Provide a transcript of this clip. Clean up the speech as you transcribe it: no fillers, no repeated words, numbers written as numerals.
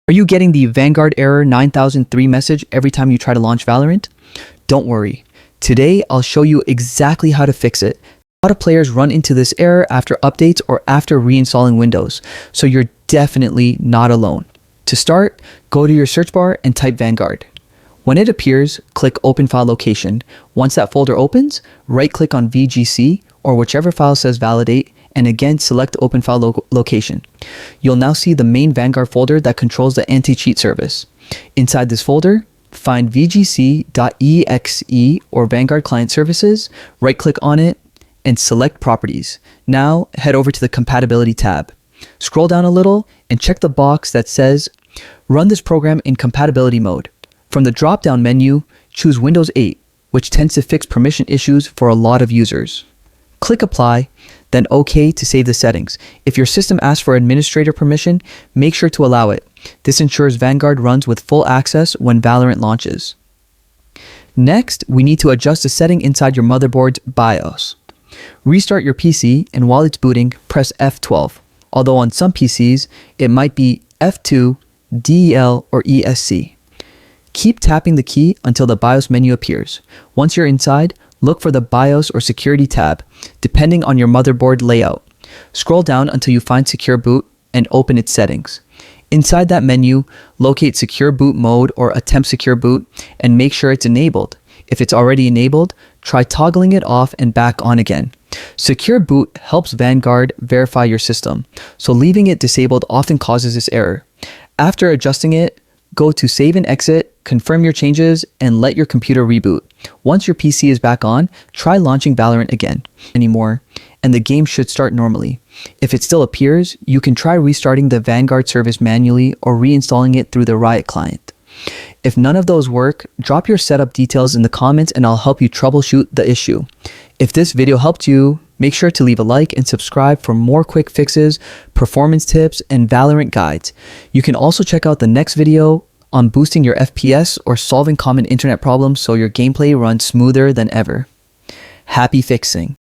Are you getting the Vanguard error 9003 message every time you try to launch Valorant? Don't worry. Today, I'll show you exactly how to fix it. A lot of players run into this error after updates or after reinstalling Windows, so you're definitely not alone. To start, go to your search bar and type Vanguard. When it appears, click Open File Location. Once that folder opens, right-click on VGC or whichever file says Validate, and again select Open File Location. You'll now see the main Vanguard folder that controls the anti-cheat service. Inside this folder, find vgc.exe or Vanguard Client Services, right-click on it, and select Properties. Now head over to the Compatibility tab. Scroll down a little and check the box that says Run this program in compatibility mode. From the drop-down menu, choose Windows 8, which tends to fix permission issues for a lot of users. Click Apply, then OK to save the settings. If your system asks for administrator permission, make sure to allow it. This ensures Vanguard runs with full access when Valorant launches. Next, we need to adjust a setting inside your motherboard's BIOS. Restart your PC, and while it's booting, press F12. Although on some PCs, it might be F2, DEL, or ESC. Keep tapping the key until the BIOS menu appears. Once you're inside, look for the BIOS or Security tab, depending on your motherboard layout. Scroll down until you find Secure Boot and open its settings. Inside that menu, locate Secure Boot Mode or Attempt Secure Boot and make sure it's enabled. If it's already enabled, try toggling it off and back on again. Secure Boot helps Vanguard verify your system, so leaving it disabled often causes this error. After adjusting it, go to Save and Exit, confirm your changes, and let your computer reboot. Once your PC is back on, try launching Valorant again, and the game should start normally. If it still appears, you can try restarting the Vanguard service manually or reinstalling it through the Riot client. If none of those work, drop your setup details in the comments and I'll help you troubleshoot the issue. If this video helped you, make sure to leave a like and subscribe for more quick fixes, performance tips, and Valorant guides. You can also check out the next video on boosting your FPS or solving common internet problems so your gameplay runs smoother than ever. Happy fixing!